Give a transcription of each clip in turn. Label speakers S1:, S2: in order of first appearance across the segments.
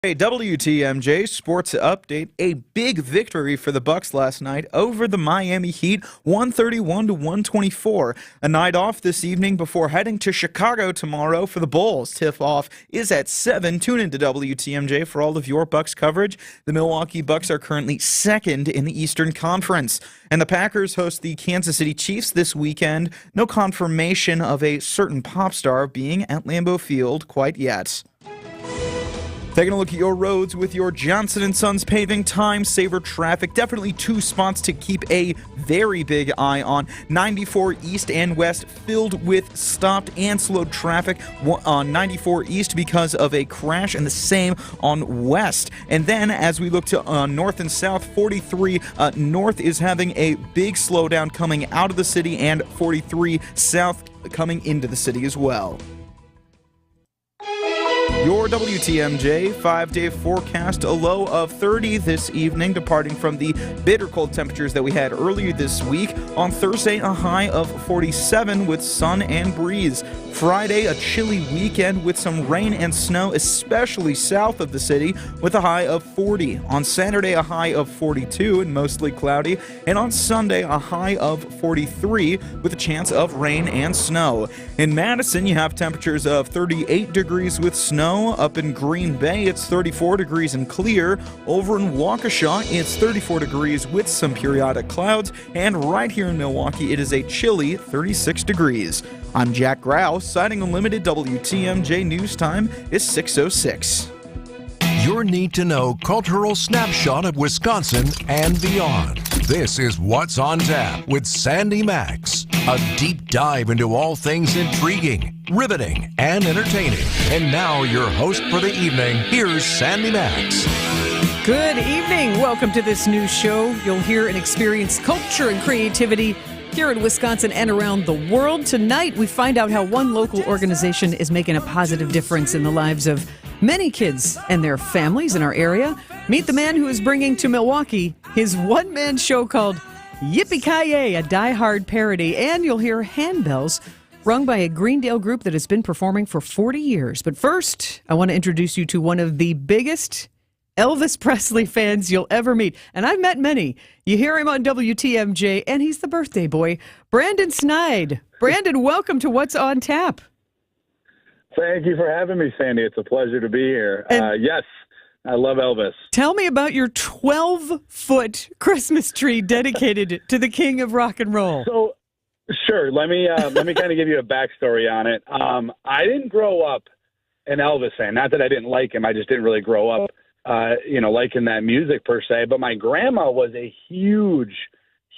S1: Hey, WTMJ Sports Update. A big victory for the Bucks last night over the Miami Heat, 131 to 124. A night off this evening before heading to Chicago tomorrow for the Bulls. Tip-off is at 7. Tune into WTMJ for all of your Bucks coverage. The Milwaukee Bucks are currently second in the Eastern Conference. And the Packers host the Kansas City Chiefs this weekend. No confirmation of a certain pop star being at Lambeau Field quite yet. Taking a look at your roads with your Johnson & Sons paving time saver traffic. Definitely two spots to keep a very big eye on. 94 east and west filled with stopped and slowed traffic on 94 east because of a crash, and the same on west. And then as we look to north and south, 43 north is having a big slowdown coming out of the city, and 43 south coming into the city as well. Your WTMJ 5-day forecast, a low of 30 this evening, departing from the bitter cold temperatures that we had earlier this week. On Thursday, a high of 47 with sun and breeze. Friday, a chilly weekend with some rain and snow, especially south of the city, with a high of 40. On Saturday, a high of 42 and mostly cloudy. And on Sunday, a high of 43 with a chance of rain and snow. In Madison, you have temperatures of 38 degrees with snow. Up in Green Bay, it's 34 degrees and clear. Over in Waukesha, it's 34 degrees with some periodic clouds. And right here in Milwaukee, it is a chilly 36 degrees. I'm Jack Grau, citing Unlimited. WTMJ News Time is 6:06.
S2: Your need-to-know cultural snapshot of Wisconsin and beyond. This is What's on Tap with Sandy Maxx. A deep dive into all things intriguing, riveting, and entertaining. And now your host for the evening, here's Sandy Maxx.
S3: Good evening. Welcome to this new show. You'll hear and experience culture and creativity here in Wisconsin and around the world. Tonight, we find out how one local organization is making a positive difference in the lives of many kids and their families in our area. Meet the man who is bringing to Milwaukee his one-man show called Yippee-Ki-Yay, a die-hard parody. And you'll hear handbells rung by a Greendale group that has been performing for 40 years. But first, I want to introduce you to one of the biggest Elvis Presley fans you'll ever meet. And I've met many. You hear him on WTMJ, and he's the birthday boy, Brandon Snide. Brandon, welcome to What's on Tap.
S4: Thank you for having me, Sandy. It's a pleasure to be here. Yes, I love Elvis.
S3: Tell me about your 12-foot Christmas tree dedicated to the king of rock and roll.
S4: So, sure. Let me kind of give you a backstory on it. I didn't grow up an Elvis fan. Not that I didn't like him. I just didn't really grow up, liking that music per se. But my grandma was a huge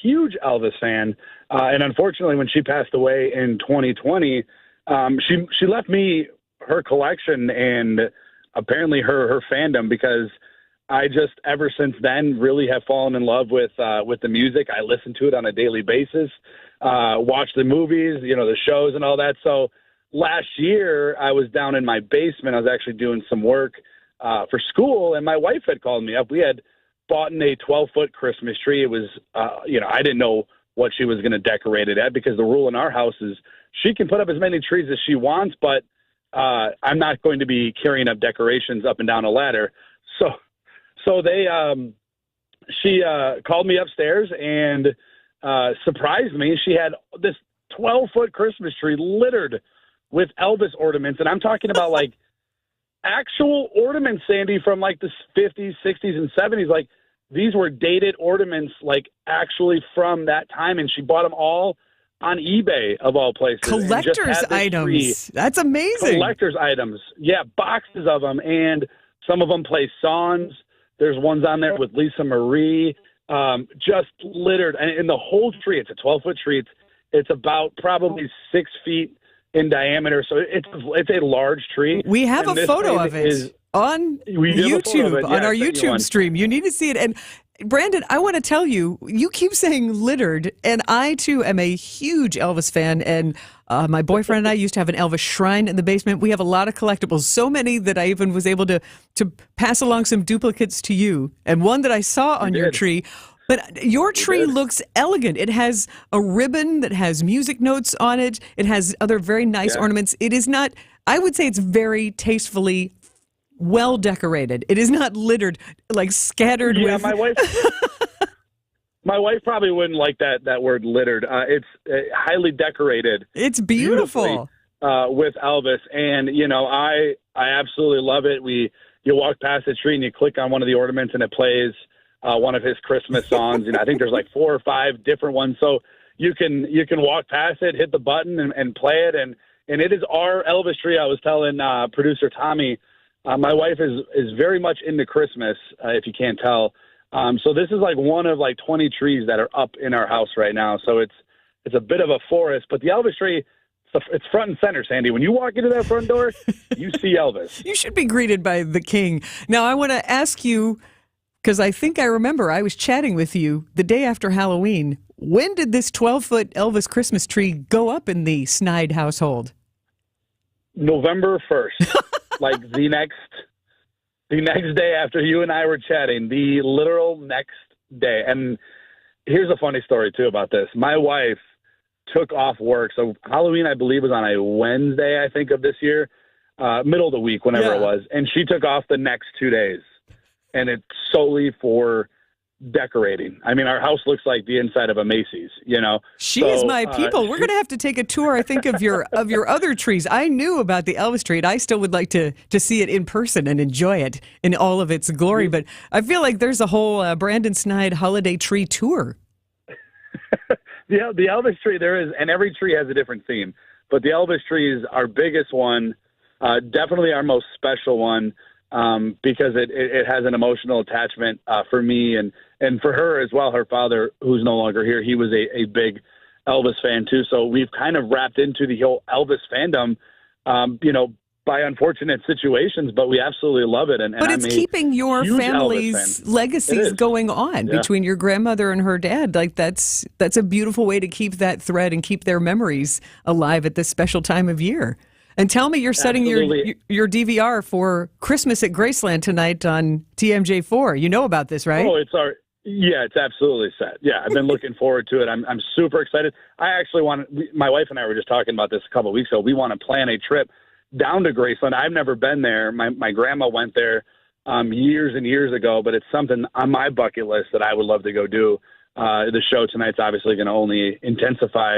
S4: Elvis fan. And unfortunately, when she passed away in 2020, she left me her collection and apparently her fandom, because I just ever since then really have fallen in love with the music. I listen to it on a daily basis, watch the movies, the shows and all that. So last year I was down in my basement. I was actually doing some work for school, and my wife had called me up. We had bought a 12-foot Christmas tree. It was, I didn't know what she was going to decorate it at, because the rule in our house is she can put up as many trees as she wants, but I'm not going to be carrying up decorations up and down a ladder. So she called me upstairs and surprised me. She had this 12-foot Christmas tree littered with Elvis ornaments, and I'm talking about like actual ornaments, Sandy, from like the 50s, 60s, and 70s. Like, these were dated ornaments, like actually from that time, and she bought them all on eBay, of all places.
S3: Collector's items. That's amazing.
S4: Collector's items. Yeah, boxes of them, and some of them play songs. There's ones on there with Lisa Marie, just littered. And the whole tree, it's a 12-foot tree. It's about probably 6 feet in diameter, so it's a large tree.
S3: We have a photo of it on YouTube, on our YouTube stream. You need to see it. And Brandon, I want to tell you, you keep saying littered, and I, too, am a huge Elvis fan, and my boyfriend and I used to have an Elvis shrine in the basement. We have a lot of collectibles, so many that I even was able to pass along some duplicates to you, and one that I saw on your tree. But your tree looks elegant. It has a ribbon that has music notes on it. It has other very nice ornaments. It is not, I would say it's very tastefully well decorated. It is not littered, like scattered
S4: Yeah,
S3: with.
S4: My wife probably wouldn't like that word littered. It's highly decorated.
S3: It's beautiful.
S4: With Elvis, and I absolutely love it. You walk past the tree and you click on one of the ornaments and it plays one of his Christmas songs. I think there's like 4 or 5 different ones. So you can walk past it, hit the button and play it, and it is our Elvis tree. I was telling producer Tommy, my wife is very much into Christmas, if you can't tell. So this is like one of like 20 trees that are up in our house right now. So it's a bit of a forest, but the Elvis tree, it's front and center, Sandy. When you walk into that front door, you see Elvis.
S3: You should be greeted by the king. Now, I want to ask you, because I think I remember I was chatting with you the day after Halloween. When did this 12-foot Elvis Christmas tree go up in the Snide household?
S4: November 1st, like the next day after you and I were chatting, the literal next day. And here's a funny story, too, about this. My wife took off work. So Halloween, I believe, was on a Wednesday, I think, of this year, middle of the week, whenever it was. And she took off the next 2 days. And it's solely for decorating. I mean, our house looks like the inside of a Macy's,
S3: She is my people. We're going to have to take a tour, I think, of your other trees. I knew about the Elvis tree, and I still would like to see it in person and enjoy it in all of its glory. But I feel like there's a whole Brandon Snide holiday tree tour.
S4: The Elvis tree, there is, and every tree has a different theme. But the Elvis tree is our biggest one, definitely our most special one, because it has an emotional attachment for me and for her as well. Her father, who's no longer here, he was a big Elvis fan too. So we've kind of wrapped into the whole Elvis fandom, by unfortunate situations, but we absolutely love it. But
S3: it's keeping your family's legacies going on between your grandmother and her dad. Like that's a beautiful way to keep that thread and keep their memories alive at this special time of year. And tell me, you're setting your DVR for Christmas at Graceland tonight on TMJ4. You know about this, right?
S4: Oh, it's absolutely set. Yeah, I've been looking forward to it. I'm super excited. I actually my wife and I were just talking about this a couple of weeks ago. We want to plan a trip down to Graceland. I've never been there. My grandma went there years and years ago, but it's something on my bucket list that I would love to go do. The show tonight's obviously going to only intensify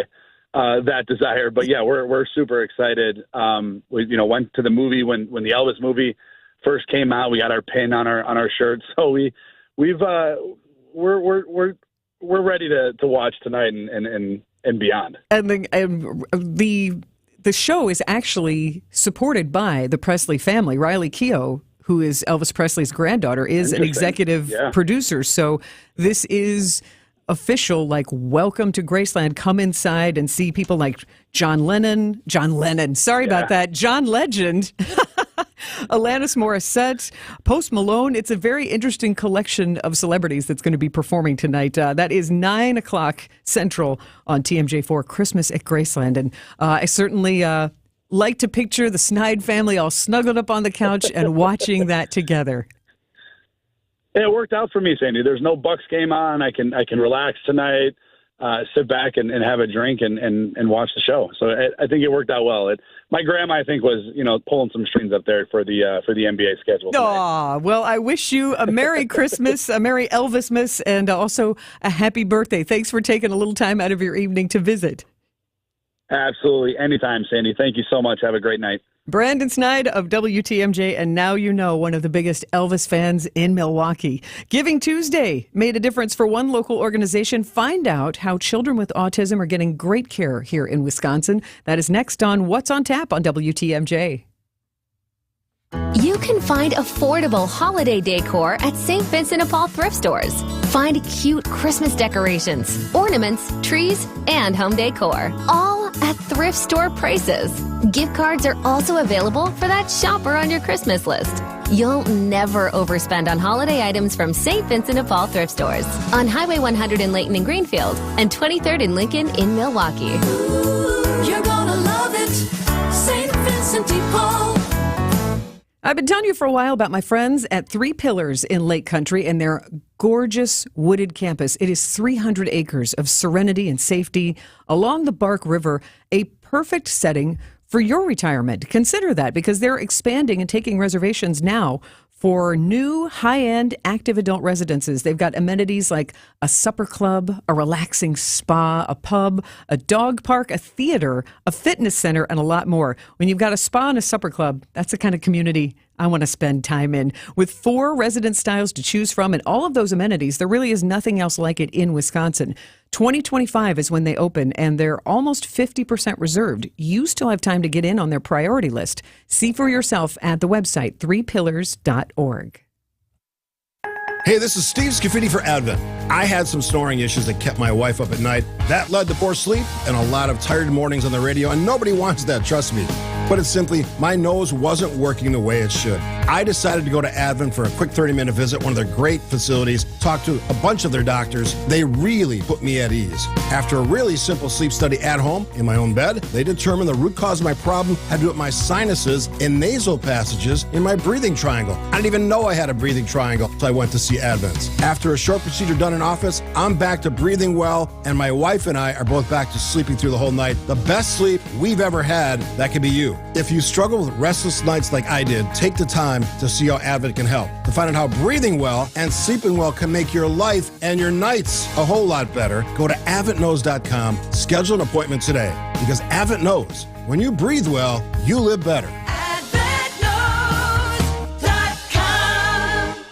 S4: that desire. But yeah, we're super excited. We went to the movie when the Elvis movie first came out. We got our pin on our shirt, so we're ready to watch tonight and beyond.
S3: And the show is actually supported by the Presley family. Riley Keough, who is Elvis Presley's granddaughter, is an executive producer. So this is official, like, welcome to Graceland. Come inside and see people like John Lennon. Sorry about that. John Legend. Alanis Morissette, Post Malone. It's a very interesting collection of celebrities that's going to be performing tonight. That is 9 o'clock Central on TMJ4, Christmas at Graceland. And I certainly like to picture the Snide family all snuggled up on the couch and watching that together.
S4: It worked out for me, Sandy. There's no Bucks game on. I can relax tonight, sit back and have a drink and watch the show. So I think it worked out well. My grandma, I think, was pulling some strings up there for the NBA schedule tonight.
S3: Aw, well, I wish you a Merry Christmas, a Merry Elvismas, and also a happy birthday. Thanks for taking a little time out of your evening to visit.
S4: Absolutely. Anytime, Sandy. Thank you so much. Have a great night.
S3: Brandon Snide of WTMJ, and now you know, one of the biggest Elvis fans in Milwaukee. Giving Tuesday made a difference for one local organization. Find out how children with autism are getting great care here in Wisconsin. That is next on What's on Tap on WTMJ.
S5: You can find affordable holiday decor at St. Vincent de Paul thrift stores. Find cute Christmas decorations, ornaments, trees, and home decor, all at thrift store prices. Gift cards are also available for that shopper on your Christmas list. You'll never overspend on holiday items from St. Vincent de Paul thrift stores on Highway 100 in Layton and Greenfield and 23rd in Lincoln in Milwaukee.
S6: Ooh, you're gonna love it, St. Vincent de Paul.
S3: I've been telling you for a while about my friends at Three Pillars in Lake Country and their gorgeous wooded campus. It is 300 acres of serenity and safety along the Bark River, a perfect setting for your retirement. Consider that because they're expanding and taking reservations now for new high-end active adult residences. They've got amenities like a supper club, a relaxing spa, a pub, a dog park, a theater, a fitness center, and a lot more. When you've got a spa and a supper club, that's the kind of community I want to spend time in. With 4 residence styles to choose from and all of those amenities, there really is nothing else like it in Wisconsin. 2025 is when they open, and they're almost 50% reserved. You still have time to get in on their priority list. See for yourself at the website, 3pillars.org.
S7: Hey, this is Steve Scafidi for Advent. I had some snoring issues that kept my wife up at night. That led to poor sleep and a lot of tired mornings on the radio, and nobody wants that, trust me. Put it simply, my nose wasn't working the way it should. I decided to go to Advent for a quick 30-minute visit, one of their great facilities, talk to a bunch of their doctors. They really put me at ease. After a really simple sleep study at home, in my own bed, they determined the root cause of my problem had to do with my sinuses and nasal passages in my breathing triangle. I didn't even know I had a breathing triangle, so I went to see Advent. After a short procedure done in office, I'm back to breathing well, and my wife and I are both back to sleeping through the whole night. The best sleep we've ever had, that could be you. If you struggle with restless nights like I did, take the time to see how Advent can help. To find out how breathing well and sleeping well can make your life and your nights a whole lot better, go to AdventKnows.com, schedule an appointment today. Because Advent knows, when you breathe well, you live better.
S6: AdventKnows.com.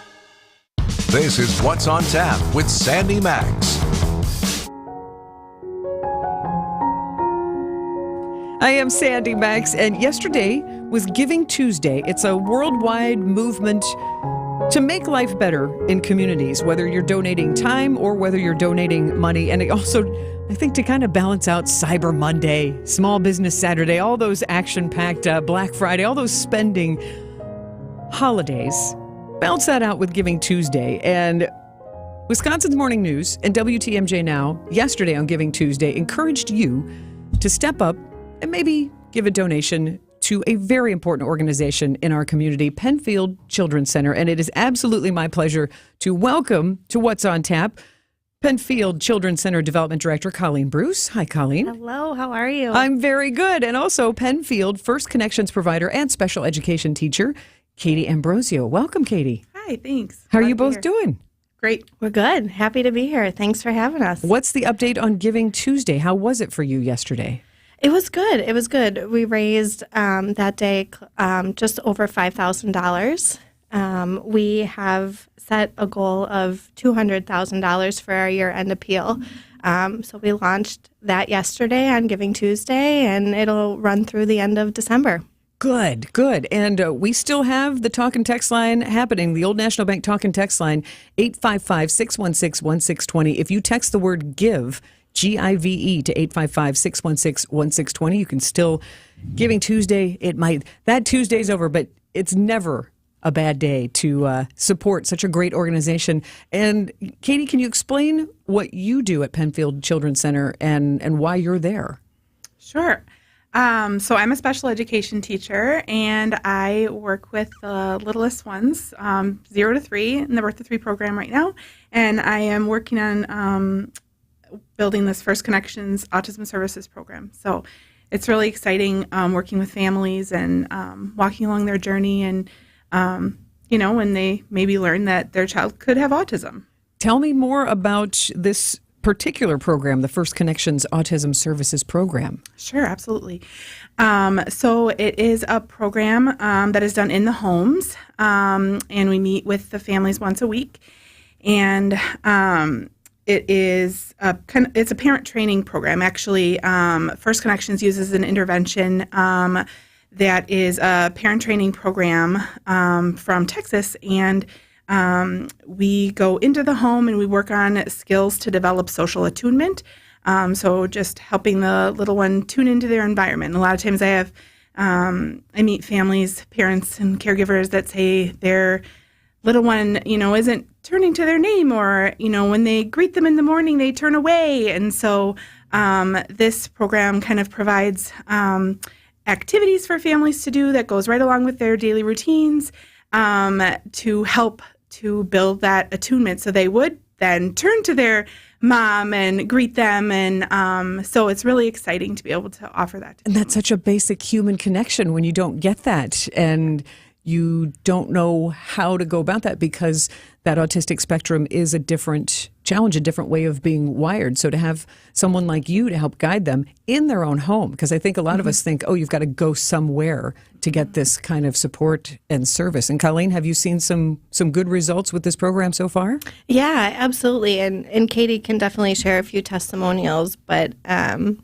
S2: This is What's on Tap with Sandy Maxx.
S3: I am Sandy Maxx, and yesterday was Giving Tuesday. It's a worldwide movement to make life better in communities, whether you're donating time or whether you're donating money. And it also, I think, to kind of balance out Cyber Monday, Small Business Saturday, all those action-packed Black Friday, all those spending holidays. Balance that out with Giving Tuesday. And Wisconsin's Morning News and WTMJ Now, yesterday on Giving Tuesday, encouraged you to step up and maybe give a donation to a very important organization in our community, Penfield Children's Center. And it is absolutely my pleasure to welcome to What's on Tap, Penfield Children's Center Development Director, Colleen Bruce. Hi, Colleen.
S8: Hello, how are you?
S3: I'm very good. And also Penfield First Connections provider and special education teacher, Katie Ambrosio. Welcome, Katie.
S8: Hi, thanks.
S3: How are
S8: Glad
S3: you
S8: to be
S3: both
S8: here.
S3: doing?
S8: Great. We're good. Happy to be here. Thanks for having us.
S3: What's the update on Giving Tuesday? How was it for you yesterday?
S8: It was good. It was good. We raised that day just over $5,000. We have set a goal of $200,000 for our year-end appeal. So we launched that yesterday on Giving Tuesday, and it'll run through the end of December.
S3: Good, good. And we still have the talk and text line happening, the Old National Bank talk and text line, 855-616-1620. If you text the word GIVE, GIVE to 855-616-1620, you can still, Giving Tuesday, that Tuesday's over, but it's never a bad day to support such a great organization. And Katie, can you explain what you do at Penfield Children's Center and why you're there?
S9: Sure. So I'm a special education teacher, and I work with the littlest ones, 0 to 3, in the Birth to 3 program right now. And I am working on building this First Connections Autism Services program. So it's really exciting working with families and walking along their journey and, when they maybe learn that their child could have autism.
S3: Tell me more about this particular program, the First Connections Autism Services Program.
S9: Sure, absolutely. So it is a program that is done in the homes, and we meet with the families once a week. And it is it's a parent training program. Actually, First Connections uses an intervention that is a parent training program from Texas, and we go into the home and we work on skills to develop social attunement. So just helping the little one tune into their environment. And a lot of times I meet families, parents, and caregivers that say their little one, isn't turning to their name, or, when they greet them in the morning, they turn away. And so this program kind of provides activities for families to do that goes right along with their daily routines to help to build that attunement. So they would then turn to their mom and greet them. And so it's really exciting to be able to offer that to
S3: And that's such a basic human connection when you don't get that. And you don't know how to go about that because that autistic spectrum is a different challenge, a different way of being wired. So to have someone like you to help guide them in their own home, because I think a lot of us think, oh, you've got to go somewhere to get this kind of support and service. And Colleen, have you seen some good results with this program so far?
S8: Yeah, absolutely. And Katie can definitely share a few testimonials, but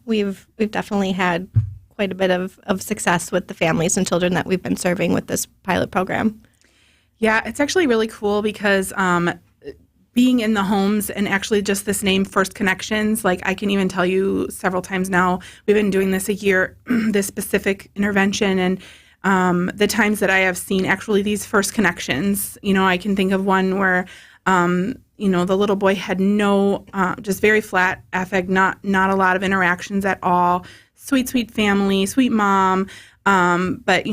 S8: we've definitely had quite a bit of success with the families and children that we've been serving with this pilot program.
S9: Yeah, it's actually really cool because being in the homes and actually just this name, First Connections, like I can even tell you several times now, we've been doing this a year, this specific intervention, and the times that I have seen actually these First Connections, I can think of one where, the little boy had no, just very flat affect, not a lot of interactions at all. Sweet family, sweet mom. But,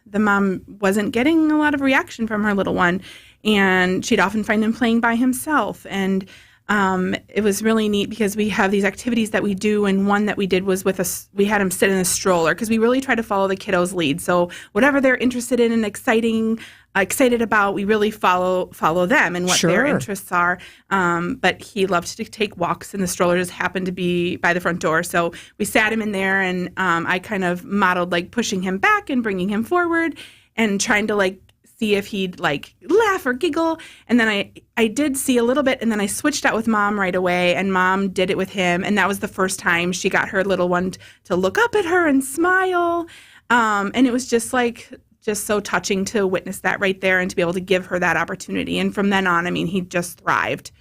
S9: the mom wasn't getting a lot of reaction from her little one. And she'd often find him playing by himself. And it was really neat because we have these activities that we do. And one that we did was we had him sit in a stroller because we really try to follow the kiddos' lead. So whatever they're interested in and excited about, we really follow them and what their interests are. But he loved to take walks, and the stroller just happened to be by the front door. So we sat him in there, and I kind of modeled like pushing him back and bringing him forward and trying to see if he'd laugh or giggle. And then I did see a little bit, and then I switched out with Mom right away, and Mom did it with him. And that was the first time she got her little one to look up at her and smile. And it was just so touching to witness that right there and to be able to give her that opportunity. And from then on, he just thrived.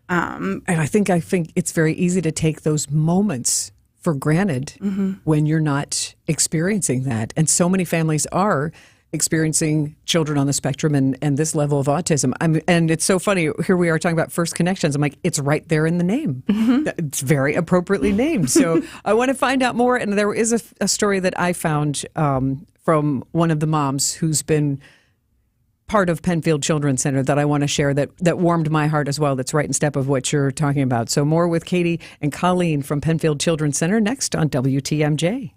S3: And I think it's very easy to take those moments for granted when you're not experiencing that. And so many families are experiencing children on the spectrum and this level of autism. And it's so funny. Here we are talking about First Connections. I'm like, it's right there in the name. It's very appropriately named. So I want to find out more. And there is a story that I found from one of the moms who's been part of Penfield Children's Center that I want to share that warmed my heart as well. That's right in step of what you're talking about. So more with Katie and Colleen from Penfield Children's Center next on WTMJ.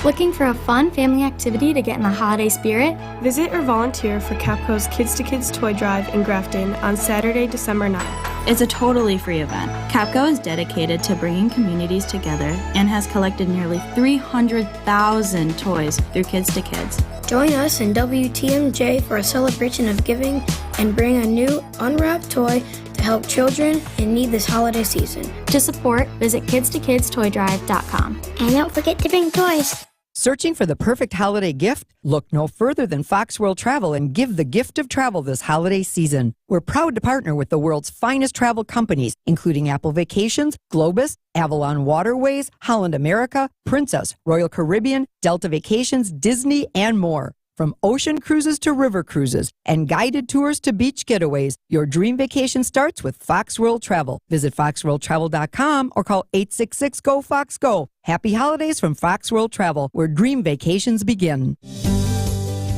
S10: Looking for a fun family activity to get in the holiday spirit?
S11: Visit or volunteer for Capco's Kids to Kids Toy Drive in Grafton on Saturday, December 9th.
S12: It's a totally free event. Capco is dedicated to bringing communities together and has collected nearly 300,000 toys through Kids to Kids.
S10: Join us in WTMJ for a celebration of giving and bring a new unwrapped toy to help children in need this holiday season. To support, visit kidstokidstoydrive.com.
S13: And don't forget to bring toys.
S14: Searching for the perfect holiday gift? Look no further than Fox World Travel and give the gift of travel this holiday season. We're proud to partner with the world's finest travel companies, including Apple Vacations, Globus, Avalon Waterways, Holland America, Princess, Royal Caribbean, Delta Vacations, Disney, and more. From ocean cruises to river cruises and guided tours to beach getaways, your dream vacation starts with Fox World Travel. Visit foxworldtravel.com or call 866-GO-FOX-GO. Happy holidays from Fox World Travel, where dream vacations begin.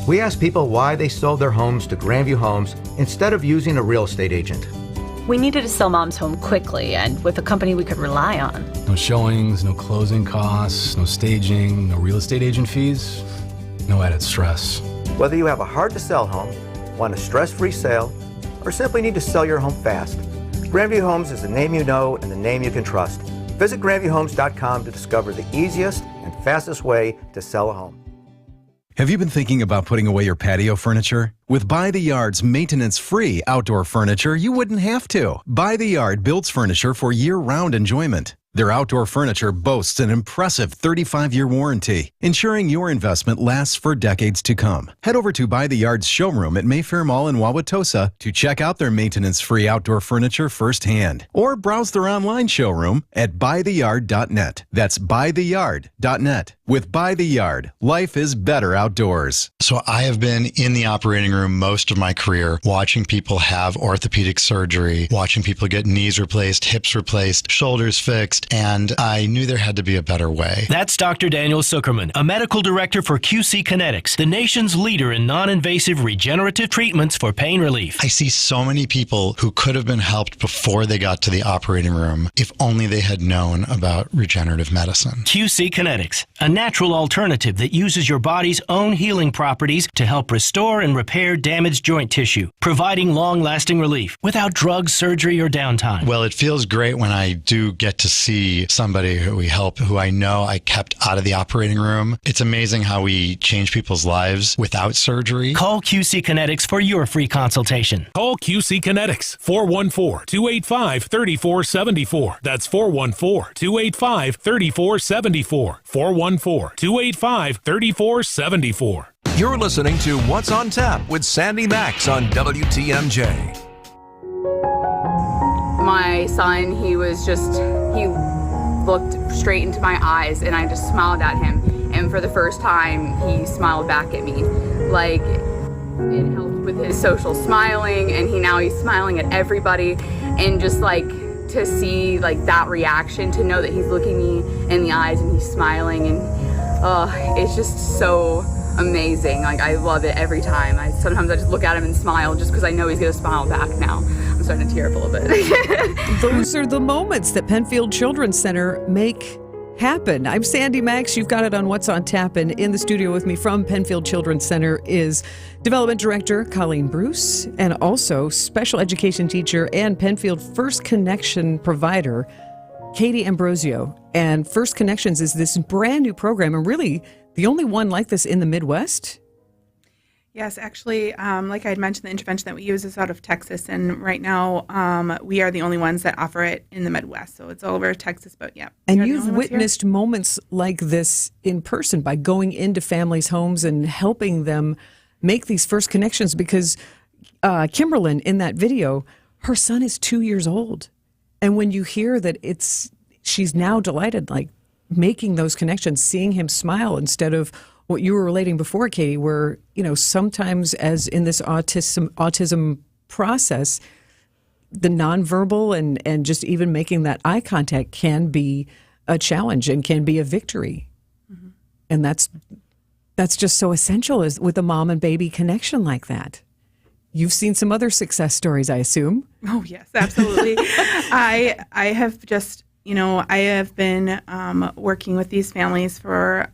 S15: We asked people why they sold their homes to Grandview Homes instead of using a real estate agent.
S16: We needed to sell Mom's home quickly and with a company we could rely on.
S17: No showings, no closing costs, no staging, no real estate agent fees. No added stress.
S15: Whether you have a hard-to-sell home, want a stress-free sale, or simply need to sell your home fast, Grandview Homes is the name you know and the name you can trust. Visit GrandviewHomes.com to discover the easiest and fastest way to sell a home.
S18: Have you been thinking about putting away your patio furniture? With By the Yard's maintenance-free outdoor furniture, you wouldn't have to. By the Yard builds furniture for year-round enjoyment. Their outdoor furniture boasts an impressive 35-year warranty, ensuring your investment lasts for decades to come. Head over to By the Yard's showroom at Mayfair Mall in Wauwatosa to check out their maintenance-free outdoor furniture firsthand. Or browse their online showroom at buytheyard.net. That's buytheyard.net. With By the Yard, life is better outdoors.
S19: So I have been in the operating room most of my career, watching people have orthopedic surgery, watching people get knees replaced, hips replaced, shoulders fixed, and I knew there had to be a better way.
S20: That's Dr. Daniel Zuckerman, a medical director for QC Kinetics, the nation's leader in non-invasive regenerative treatments for pain relief.
S19: I see so many people who could have been helped before they got to the operating room if only they had known about regenerative medicine.
S20: QC Kinetics, a natural alternative that uses your body's own healing properties to help restore and repair damaged joint tissue, providing long-lasting relief without drugs, surgery, or downtime.
S19: Well, it feels great when I do get to see somebody who we help, who I know I kept out of the operating room. It's amazing how we change people's lives without surgery.
S20: Call QC Kinetics for your free consultation.
S21: Call QC Kinetics, 414-285-3474. That's 414-285-3474. 414-285-3474.
S2: You're listening to What's on Tap with Sandy Maxx on WTMJ.
S22: My son, he looked straight into my eyes and I just smiled at him. And for the first time, he smiled back at me. Like, it helped with his social smiling, and now he's smiling at everybody. And just like to see like that reaction, to know that he's looking me in the eyes and he's smiling, and it's just so amazing. Like, I love it every time. Sometimes I just look at him and smile just because I know he's gonna smile back now. I'm starting to tear up a little bit.
S3: Those are the moments that Penfield Children's Center make happen. I'm Sandy Maxx. You've got it on What's on Tap, and in the studio with me from Penfield Children's Center is Development Director Colleen Bruce, and also Special Education Teacher and Penfield First Connection Provider Katie Ambrosio. And First Connections is this brand new program, and really the only one like this in the Midwest.
S9: Yes, actually, like I had mentioned, the intervention that we use is out of Texas, and right now we are the only ones that offer it in the Midwest. So it's all over Texas, but yeah.
S3: And you've witnessed moments like this in person by going into families' homes and helping them make these first connections, because Kimberlyn, in that video, her son is 2 years old. And when you hear that she's now delighted, like making those connections, seeing him smile instead of what you were relating before, Katie, where, sometimes as in this autism process, the nonverbal and just even making that eye contact can be a challenge and can be a victory. Mm-hmm. And that's just so essential is with a mom and baby connection like that. You've seen some other success stories, I assume.
S9: Oh, yes, absolutely. I have just, I have been working with these families for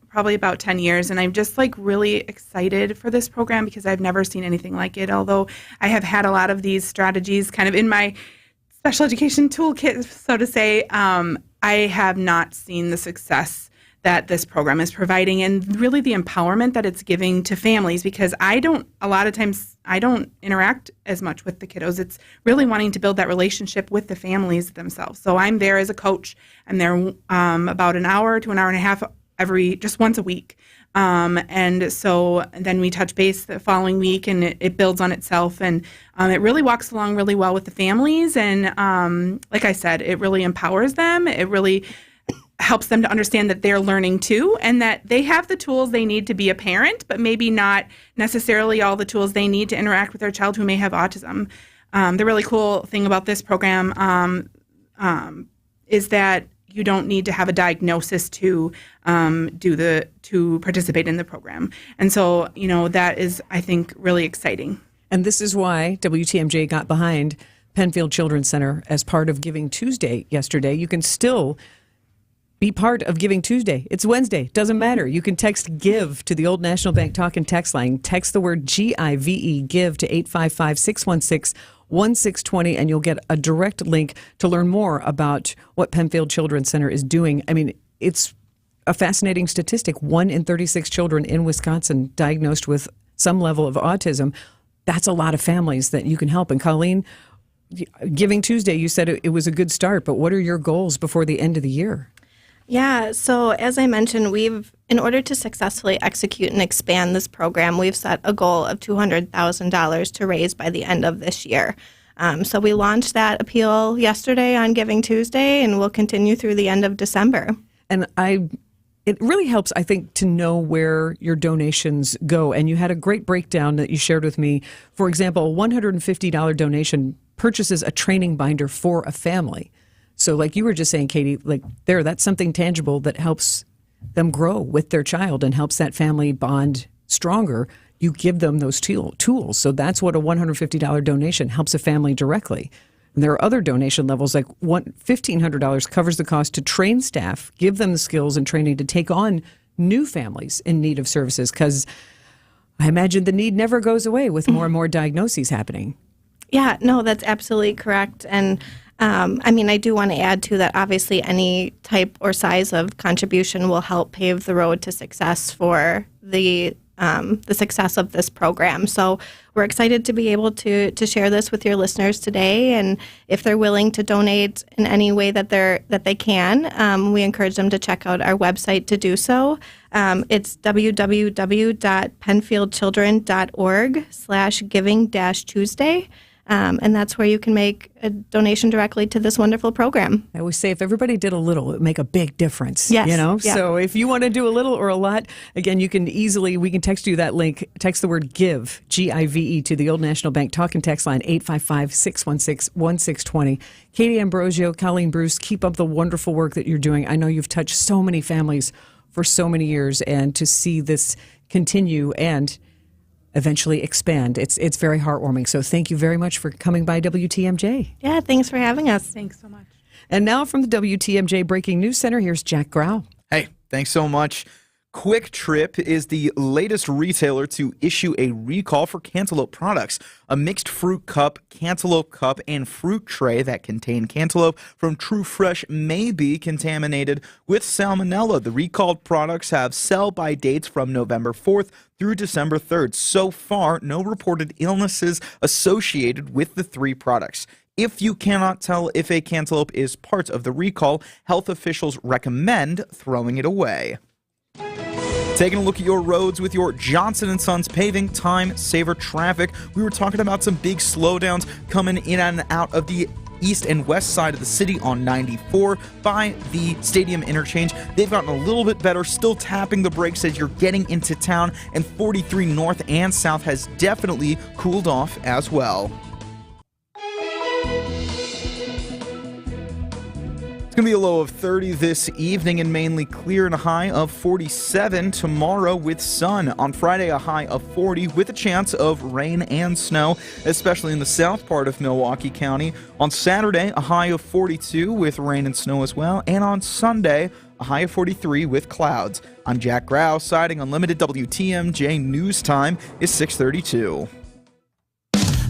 S9: probably about 10 years, and I'm just really excited for this program because I've never seen anything like it. Although I have had a lot of these strategies kind of in my special education toolkit, so to say, I have not seen the success that this program is providing, and really the empowerment that it's giving to families, because a lot of times I don't interact as much with the kiddos. It's really wanting to build that relationship with the families themselves. So I'm there as a coach. I'm there about an hour to an hour and a half just once a week. And so then we touch base the following week, and it builds on itself, and it really walks along really well with the families. And like I said, it really empowers them. It really helps them to understand that they're learning too, and that they have the tools they need to be a parent, but maybe not necessarily all the tools they need to interact with their child who may have autism. The really cool thing about this program is that you don't need to have a diagnosis to participate in the program. And so, that is, I think, really exciting.
S3: And this is why WTMJ got behind Penfield Children's Center as part of Giving Tuesday yesterday. You can still be part of Giving Tuesday. It's Wednesday. Doesn't matter. You can text GIVE to the Old National Bank talk and text line. Text the word GIVE, GIVE, to 855-616-1620, and you'll get a direct link to learn more about what Penfield Children's Center is doing. I mean, it's a fascinating statistic. 1 in 36 children in Wisconsin diagnosed with some level of autism. That's a lot of families that you can help. And Colleen, Giving Tuesday, you said it was a good start, but what are your goals before the end of the year?
S8: Yeah, so as I mentioned, in order to successfully execute and expand this program, we've set a goal of $200,000 to raise by the end of this year. So we launched that appeal yesterday on Giving Tuesday, and we'll continue through the end of December.
S3: And it really helps, I think, to know where your donations go. And you had a great breakdown that you shared with me. For example, a $150 donation purchases a training binder for a family. So like you were just saying, Katie, like that's something tangible that helps them grow with their child and helps that family bond stronger. You give them those tools. So that's what a $150 donation helps a family directly. And there are other donation levels, like $1,500 covers the cost to train staff, give them the skills and training to take on new families in need of services, because I imagine the need never goes away with more and more diagnoses happening.
S8: Yeah, no, that's absolutely correct. And I do want to add, too, that obviously any type or size of contribution will help pave the road to success for the success of this program. So we're excited to be able to share this with your listeners today. And if they're willing to donate in any way that they can, we encourage them to check out our website to do so. It's www.penfieldchildren.org/giving-Tuesday. And that's where you can make a donation directly to this wonderful program.
S3: I always say if everybody did a little, it would make a big difference.
S8: Yes.
S3: Yeah.
S8: So
S3: if you want to do a little or a lot, again, we can text you that link. Text the word GIVE, GIVE, to the Old National Bank talk and text line 855-616-1620. Katie Ambrosio, Colleen Bruce, keep up the wonderful work that you're doing. I know you've touched so many families for so many years, and to see this continue and eventually expand, it's very heartwarming. So thank you very much for coming by WTMJ.
S8: Yeah, thanks for having us.
S9: Thanks so much.
S3: And now from the WTMJ Breaking News Center, here's Jack Grau.
S1: Hey, thanks so much. Quick Trip is the latest retailer to issue a recall for cantaloupe products. A mixed fruit cup, cantaloupe cup, and fruit tray that contain cantaloupe from True Fresh may be contaminated with salmonella. The recalled products have sell-by dates from November 4th through December 3rd. So far, no reported illnesses associated with the three products. If you cannot tell if a cantaloupe is part of the recall, health officials recommend throwing it away. Taking a look at your roads with your Johnson & Sons Paving Time Saver Traffic. We were talking about some big slowdowns coming in and out of the east and west side of the city on 94 by the Stadium Interchange. They've gotten a little bit better, still tapping the brakes as you're getting into town, and 43 north and south has definitely cooled off as well. It's going to be a low of 30 this evening and mainly clear, and a high of 47 tomorrow with sun. On Friday, a high of 40 with a chance of rain and snow, especially in the south part of Milwaukee County. On Saturday, a high of 42 with rain and snow as well. And on Sunday, a high of 43 with clouds. I'm Jack Grau, Siding Unlimited. WTMJ News Time is 6:32.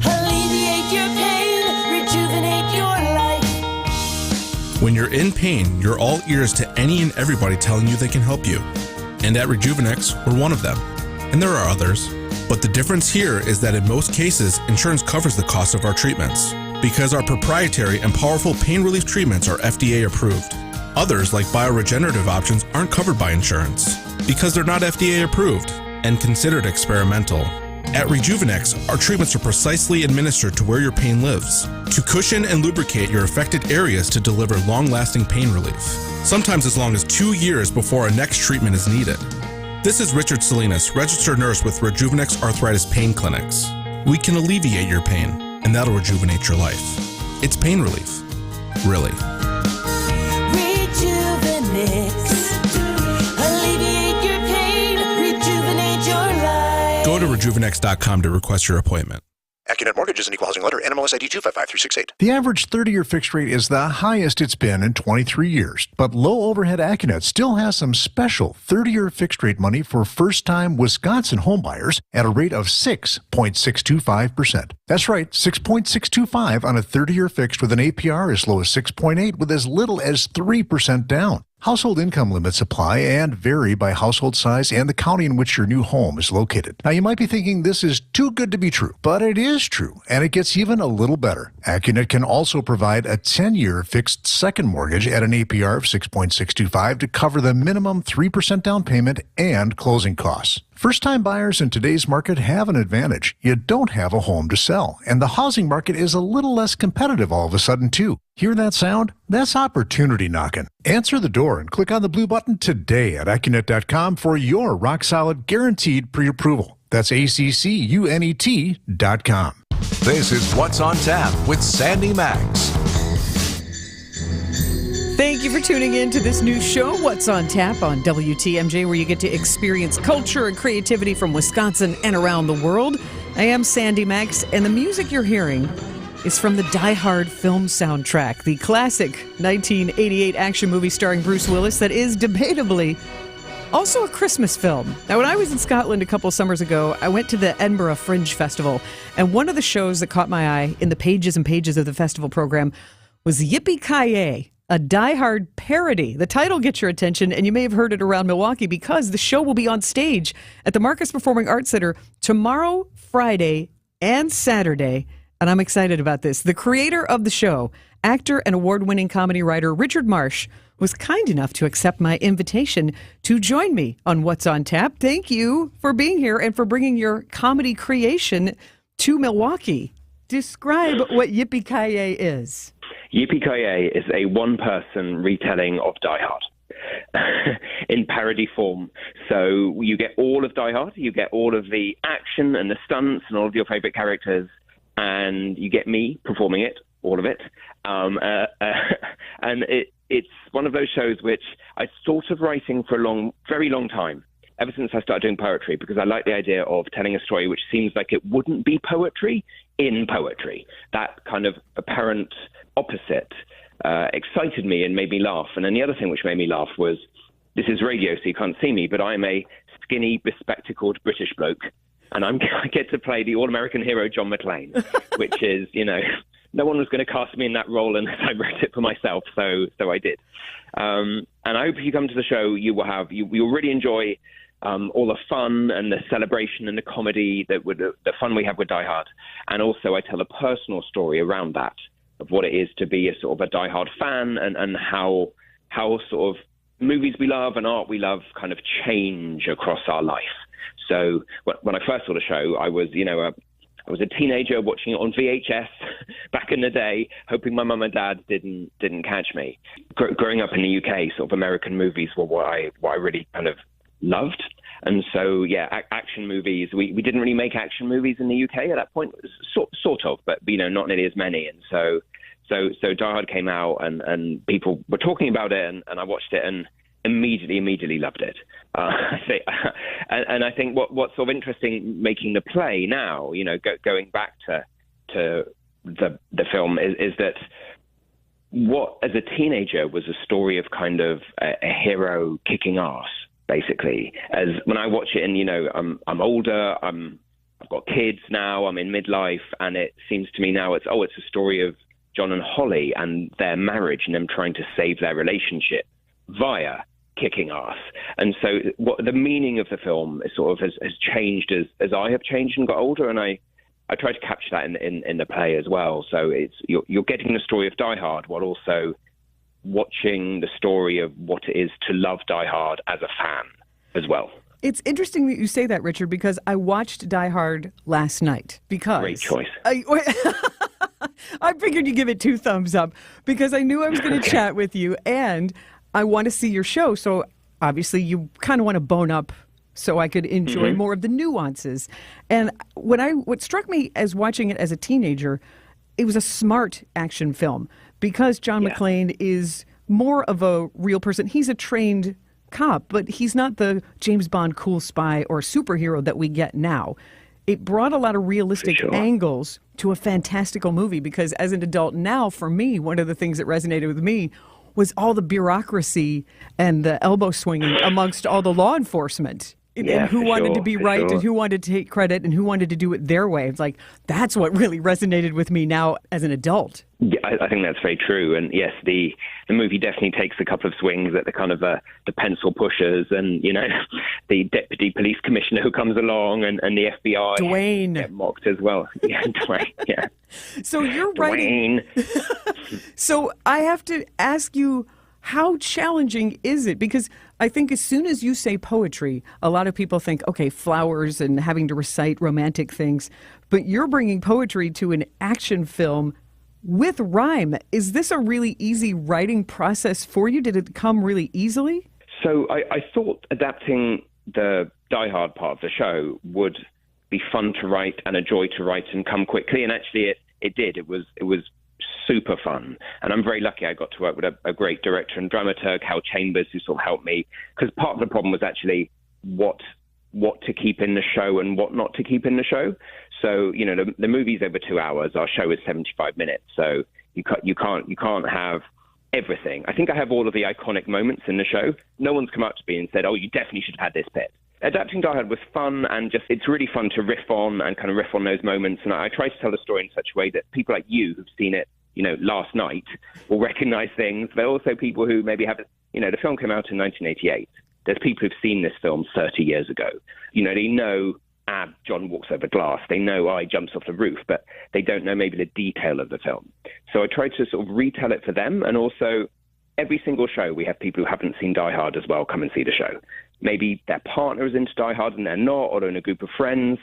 S6: Alleviate your pain, rejuvenate your life.
S21: When you're in pain, you're all ears to any and everybody telling you they can help you. And at Rejuvenex, we're one of them. And there are others. But the difference here is that in most cases, insurance covers the cost of our treatments, because our proprietary and powerful pain relief treatments are FDA approved. Others, like bioregenerative options, aren't covered by insurance, because they're not FDA approved and considered experimental. At Rejuvenex, our treatments are precisely administered to where your pain lives, to cushion and lubricate your affected areas to deliver long-lasting pain relief, sometimes as long as 2 years before our next treatment is needed. This is Richard Salinas, registered nurse with Rejuvenex Arthritis Pain Clinics. We can alleviate your pain, and that'll rejuvenate your life. It's pain relief. Really.
S6: Rejuvenex. Alleviate your pain, rejuvenate your life.
S21: Go to rejuvenex.com to request your appointment.
S4: AccuNet Mortgage is an equal housing lender. NMLS ID 255368.
S23: The average 30-year fixed rate is the highest it's been in 23 years. But low overhead AccuNet still has some special 30-year fixed rate money for first-time Wisconsin homebuyers at a rate of 6.625%. That's right, 6.625 on a 30-year fixed with an APR as low as 6.8 with as little as 3% down. Household income limits apply and vary by household size and the county in which your new home is located. Now, you might be thinking this is too good to be true, but it is true, and it gets even a little better. AccuNet can also provide a 10-year fixed second mortgage at an APR of 6.625 to cover the minimum 3% down payment and closing costs. First-time buyers in today's market have an advantage. You don't have a home to sell, and the housing market is a little less competitive all of a sudden, too. Hear that sound? That's opportunity knocking. Answer the door and click on the blue button today at Accunet.com for your rock-solid guaranteed pre-approval. That's ACCUNET.com.
S2: This is What's on Tap with Sandy Maxx.
S3: Thank you for tuning in to this new show, What's on Tap on WTMJ, where you get to experience culture and creativity from Wisconsin and around the world. I am Sandy Maxx, and the music you're hearing is from the Die Hard film soundtrack, the classic 1988 action movie starring Bruce Willis that is debatably also a Christmas film. Now, when I was in Scotland a couple summers ago, I went to the Edinburgh Fringe Festival, and one of the shows that caught my eye in the pages and pages of the festival program was Yippee-Ki-Yay, a Die Hard parody. The title gets your attention, and you may have heard it around Milwaukee because the show will be on stage at the Marcus Performing Arts Center tomorrow, Friday, and Saturday, and I'm excited about this. The creator of the show, actor and award-winning comedy writer Richard Marsh, was kind enough to accept my invitation to join me on What's on Tap. Thank you for being here and for bringing your comedy creation to Milwaukee. Describe what Yippee-Ki-Yay is.
S5: Yippee-Ki-Yay is a one-person retelling of Die Hard in parody form. So you get all of Die Hard, you get all of the action and the stunts and all of your favorite characters, and you get me performing it, all of it. And it's one of those shows which I thought of writing for a very long time, ever since I started doing poetry, because I like the idea of telling a story which seems like it wouldn't be poetry in poetry. That kind of apparent opposite excited me and made me laugh. And then the other thing which made me laugh was, this is radio, so you can't see me, but I'm a skinny, bespectacled British bloke, and I get to play the all-American hero John McClane, which is, no one was going to cast me in that role unless I wrote it for myself, so I did. And I hope if you come to the show, you'll really enjoy all the fun and the celebration and the comedy, the fun we have with Die Hard. And also I tell a personal story around that, of what it is to be a sort of a Die Hard fan, and how sort of movies we love and art we love kind of change across our life. So when I first saw the show, I was a teenager watching it on VHS back in the day, hoping my mum and dad didn't catch me. Growing up in the UK, sort of American movies were what I really kind of loved. And so, yeah, action movies. We didn't really make action movies in the UK at that point, sort of, but not nearly as many. And so Die Hard came out, and people were talking about it, and I watched it and immediately loved it. And I think what's sort of interesting making the play now, going back to the film is that what as a teenager was a story of kind of a hero kicking ass, basically. As when I watch it, and I'm older, I've got kids now, I'm in midlife, and it seems to me now it's a story of John and Holly and their marriage and them trying to save their relationship via kicking ass. And so what the meaning of the film is sort of has changed as I have changed and got older, and I try to capture that in the play as well. So it's you're getting the story of Die Hard while also watching the story of what it is to love Die Hard as a fan as well.
S3: It's interesting that you say that, Richard, because I watched Die Hard last night because...
S5: Great choice.
S3: I figured you'd give it 2 thumbs up because I knew I was going to chat with you, and I want to see your show. So obviously you kind of want to bone up so I could enjoy more of the nuances. And what struck me as watching it as a teenager, it was a smart action film because John McClane is more of a real person. He's a trained cop, but he's not the James Bond cool spy or superhero that we get now. It brought a lot of realistic angles to a fantastical movie because as an adult now, for me, one of the things that resonated with me was all the bureaucracy and the elbow swinging amongst all the law enforcement. And who wanted to be right and who wanted to take credit and who wanted to do it their way. It's like, that's what really resonated with me now as an adult.
S5: Yeah, I think that's very true. And yes, the movie definitely takes a couple of swings at the kind of the pencil pushers and, the deputy police commissioner who comes along and the FBI.
S3: Dwayne.
S5: Get mocked as well. Yeah, Dwayne, yeah.
S3: So you're writing. So I have to ask you, How challenging is it? Because I think as soon as you say poetry, a lot of people think, okay, flowers and having to recite romantic things. But you're bringing poetry to an action film with rhyme. Is this a really easy writing process for you? Did it come really easily?
S5: So I thought adapting the Die Hard part of the show would be fun to write and a joy to write and come quickly. And actually it did. It was super fun. And I'm very lucky I got to work with a great director and dramaturg, Hal Chambers, who sort of helped me. Because part of the problem was actually what to keep in the show and what not to keep in the show. So, you know, the movie's over 2 hours. Our show is 75 minutes. So you can't have everything. I think I have all of the iconic moments in the show. No one's come up to me and said, oh, you definitely should have had this bit. Adapting Die Hard was fun, and just it's really fun to riff on those moments. And I try to tell the story in such a way that people like you who've seen it, you know, last night will recognize things, but also people who maybe haven't, you know, the film came out in 1988. There's people who've seen this film 30 years ago. You know, they know John walks over glass. They know I jumps off the roof, but they don't know maybe the detail of the film. So I try to sort of retell it for them. And also every single show we have people who haven't seen Die Hard as well come and see the show. Maybe their partner is into Die Hard and they're not, or they're in a group of friends,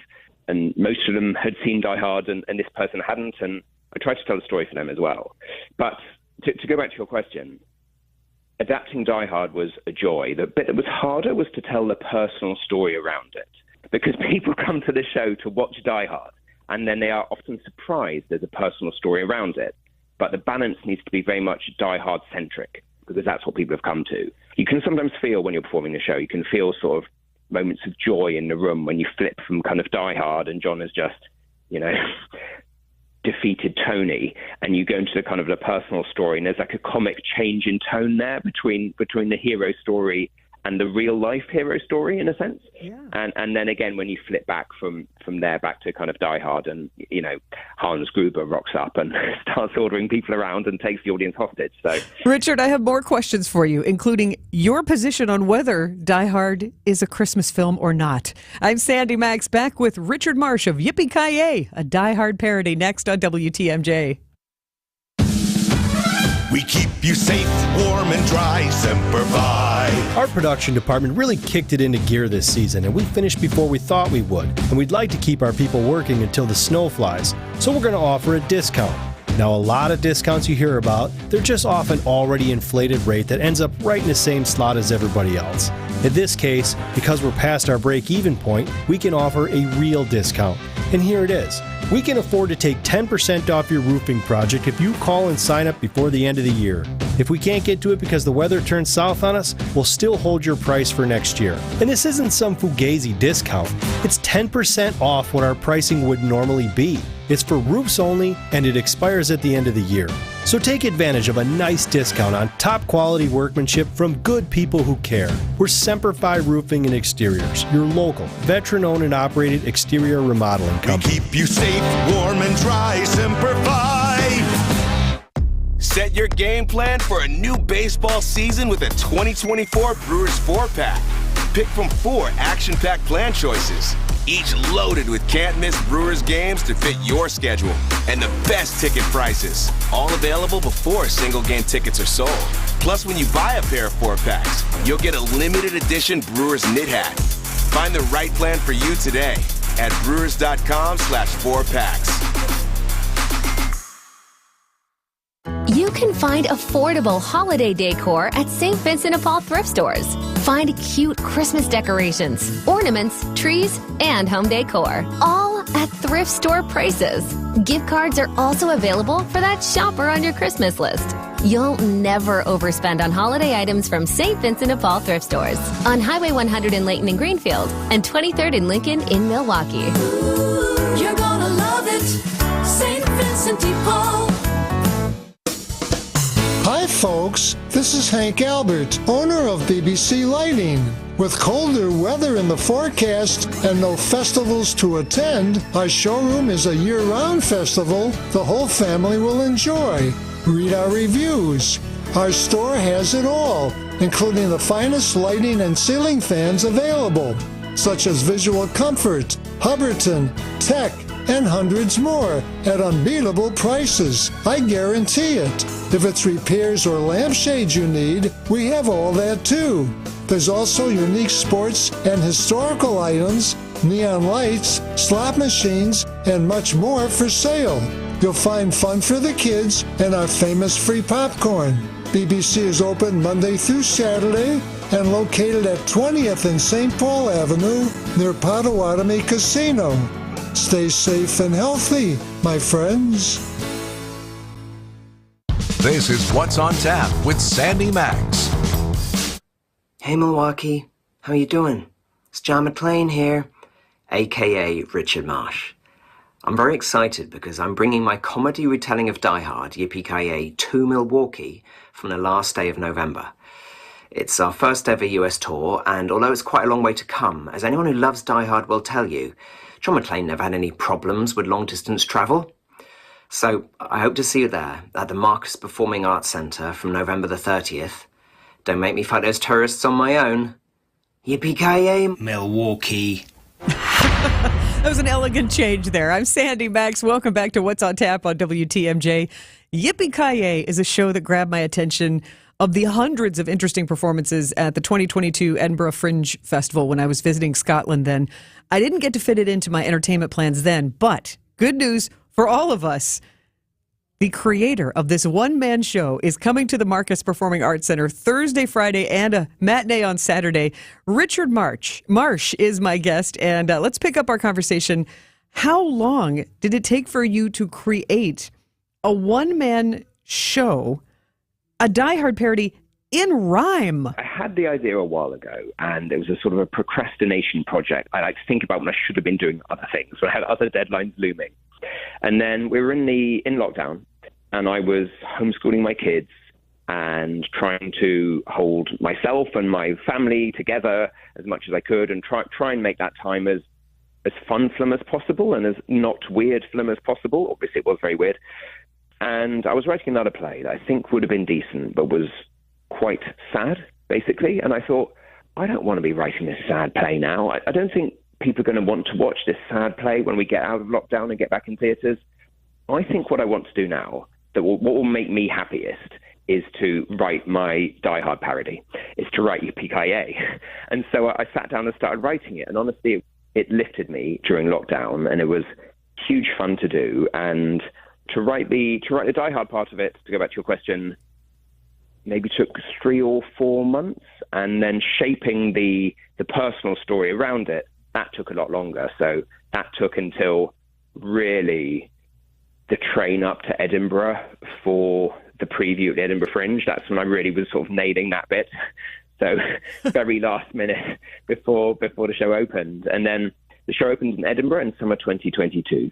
S5: and most of them had seen Die Hard and this person hadn't. And I try to tell the story for them as well. But to go back to your question, adapting Die Hard was a joy. The bit that was harder was to tell the personal story around it. Because people come to the show to watch Die Hard, and then they are often surprised there's a personal story around it. But the balance needs to be very much Die Hard-centric, because that's what people have come to. You can sometimes feel when you're performing the show, you can feel sort of moments of joy in the room when you flip from kind of Die Hard and John has just, you know, defeated Tony, and you go into the kind of the personal story, and there's like a comic change in tone there between the hero story and the real life hero story, in a sense. Yeah. And then again, when you flip back from there back to kind of Die Hard, and, you know, Hans Gruber rocks up and starts ordering people around and takes the audience hostage. So,
S3: Richard, I have more questions for you, including your position on whether Die Hard is a Christmas film or not. I'm Sandy Maxx, back with Richard Marsh of Yippee-Ki-Yay, a Die Hard parody, next on WTMJ.
S7: We keep you safe, warm, and dry, Semper Fi.
S11: Our production department really kicked it into gear this season, and we finished before we thought we would. And we'd like to keep our people working until the snow flies, so we're going to offer a discount. Now, a lot of discounts you hear about, they're just off an already inflated rate that ends up right in the same slot as everybody else. In this case, because we're past our break-even point, we can offer a real discount. And here it is. We can afford to take 10% off your roofing project if you call and sign up before the end of the year. If we can't get to it because the weather turns south on us, we'll still hold your price for next year. And this isn't some fugazi discount. It's 10% off what our pricing would normally be. It's for roofs only, and it expires at the end of the year. So take advantage of a nice discount on top quality workmanship from good people who care. We're Semper Fi Roofing and Exteriors, your local, veteran-owned and operated exterior remodeling company.
S7: We keep you safe, warm, and dry, Semper Fi.
S12: Set your game plan for a new baseball season with a 2024 Brewers 4-pack. Pick from 4 action-packed plan choices, each loaded with can't-miss Brewers games to fit your schedule and the best ticket prices. All available before single-game tickets are sold. Plus, when you buy a pair of 4-packs, you'll get a limited edition Brewers knit hat. Find the right plan for you today at brewers.com/4packs.
S24: You can find affordable holiday decor at St. Vincent de Paul thrift stores. Find cute Christmas decorations, ornaments, trees, and home decor, all at thrift store prices. Gift cards are also available for that shopper on your Christmas list. You'll never overspend on holiday items from St. Vincent de Paul thrift stores on Highway 100 in Layton and Greenfield and 23rd in Lincoln in Milwaukee.
S6: Ooh, you're gonna love it, St. Vincent de Paul.
S25: Hi folks, this is Hank Albert, owner of BBC Lighting. With colder weather in the forecast and no festivals to attend, our showroom is a year-round festival the whole family will enjoy. Read our reviews. Our store has it all, including the finest lighting and ceiling fans available, such as Visual Comfort, Hubbardton, Tech, and hundreds more at unbeatable prices. I guarantee it. If it's repairs or lampshades you need, we have all that too. There's also unique sports and historical items, neon lights, slot machines, and much more for sale. You'll find fun for the kids and our famous free popcorn. BBC is open Monday through Saturday and located at 20th and St. Paul Avenue near Potawatomi Casino. Stay safe and healthy, my friends.
S2: This is What's on Tap with Sandy Maxx.
S10: Hey Milwaukee, how you doing? It's John McClane here, aka Richard Marsh. I'm very excited because I'm bringing my comedy retelling of Die Hard, Yippee-Ki-Yay, to Milwaukee from the last day of November. It's our first ever US tour, and although it's quite a long way to come, as anyone who loves Die Hard will tell you, John McClane never had any problems with long-distance travel. So I hope to see you there at the Marcus Performing Arts Centre from November the 30th. Don't make me fight those tourists on my own. Yippee-Ki-Yay, Milwaukee.
S3: That was an elegant change there. I'm Sandy Maxx. Welcome back to What's on Tap on WTMJ. Yippee-Ki-Yay is a show that grabbed my attention of the hundreds of interesting performances at the 2022 Edinburgh Fringe Festival when I was visiting Scotland then. I didn't get to fit it into my entertainment plans then, but good news for all of us. The creator of this one-man show is coming to the Marcus Performing Arts Center Thursday, Friday, and a matinee on Saturday. Richard Marsh is my guest, and let's pick up our conversation. How long did it take for you to create a one-man show, a Die Hard parody, in rhyme?
S5: I had the idea a while ago, and it was a sort of a procrastination project. I like to think about when I should have been doing other things, when I had other deadlines looming. And then we were in lockdown, and I was homeschooling my kids and trying to hold myself and my family together as much as I could, and try and make that time as fun for them as possible and as not weird for them as possible. Obviously, it was very weird. And I was writing another play that I think would have been decent, but was quite sad, basically. And I thought, I don't want to be writing this sad play now. I don't think people are going to want to watch this sad play when we get out of lockdown and get back in theatres. I think what I want to do now, what will make me happiest, is to write my Die Hard parody, is to write Yippee-Ki-Yay. And so I sat down and started writing it. And honestly, it lifted me during lockdown, and it was huge fun to do. And to write the Die Hard part of it, to go back to your question, maybe took 3 or 4 months. And then shaping the personal story around it, that took a lot longer. So that took until really the train up to Edinburgh for the preview at the Edinburgh Fringe. That's when I really was sort of nailing that bit. So very last minute before the show opened. And then the show opened in Edinburgh in summer 2022.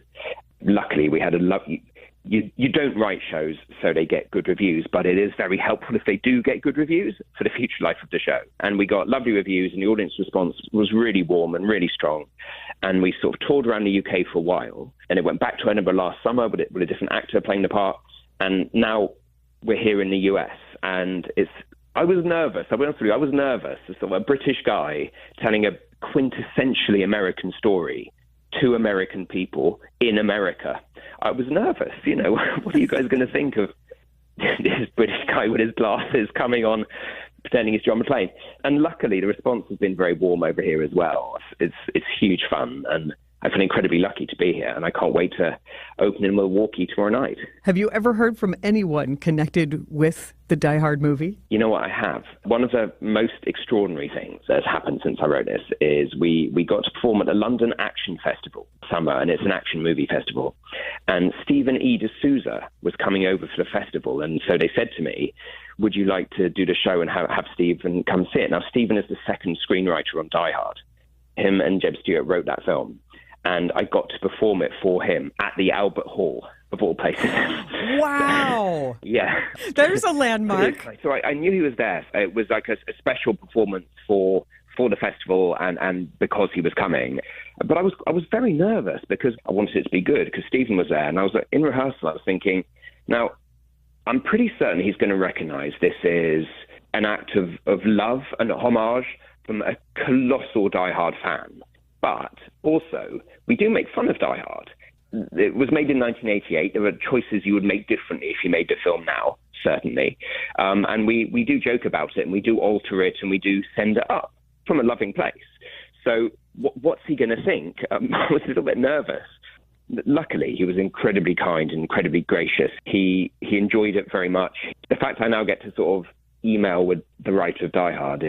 S5: Luckily, we had a lovely... You don't write shows so they get good reviews, but it is very helpful if they do get good reviews for the future life of the show. And we got lovely reviews, and the audience response was really warm and really strong. And we sort of toured around the UK for a while, and it went back to Edinburgh last summer with a different actor playing the part. And now we're here in the US, and I was nervous. I'll be honest with you, I was nervous as sort of a British guy telling a quintessentially American story to American people in America. I was nervous, what are you guys going to think of this British guy with his glasses coming on, pretending he's John McClane? And luckily, the response has been very warm over here as well. It's huge fun, and I feel incredibly lucky to be here, and I can't wait to open in Milwaukee tomorrow night.
S3: Have you ever heard from anyone connected with the Die Hard movie?
S5: You know what, I have. One of the most extraordinary things that has happened since I wrote this is we got to perform at the London Action Festival summer, and it's an action movie festival. And Stephen E. D'Souza was coming over for the festival, and so they said to me, would you like to do the show and have Stephen come see it? Now, Stephen is the second screenwriter on Die Hard. Him and Jeb Stewart wrote that film. And I got to perform it for him at the Albert Hall, of all places.
S3: Wow.
S5: Yeah.
S3: There's a landmark.
S5: So I knew he was there. It was like a special performance for the festival and because he was coming. But I was very nervous because I wanted it to be good because Stephen was there. And I was in rehearsal, I was thinking, now, I'm pretty certain he's going to recognize this is an act of love and homage from a colossal Die Hard fan. But also, we do make fun of Die Hard. it was made in 1988. There were choices you would make differently if you made the film now, certainly. And we do joke about it, and we do alter it, and we do send it up from a loving place. So what's he going to think? I was a little bit nervous. Luckily, he was incredibly kind and incredibly gracious. He enjoyed it very much. The fact I now get to sort of email with the writer of Die Hard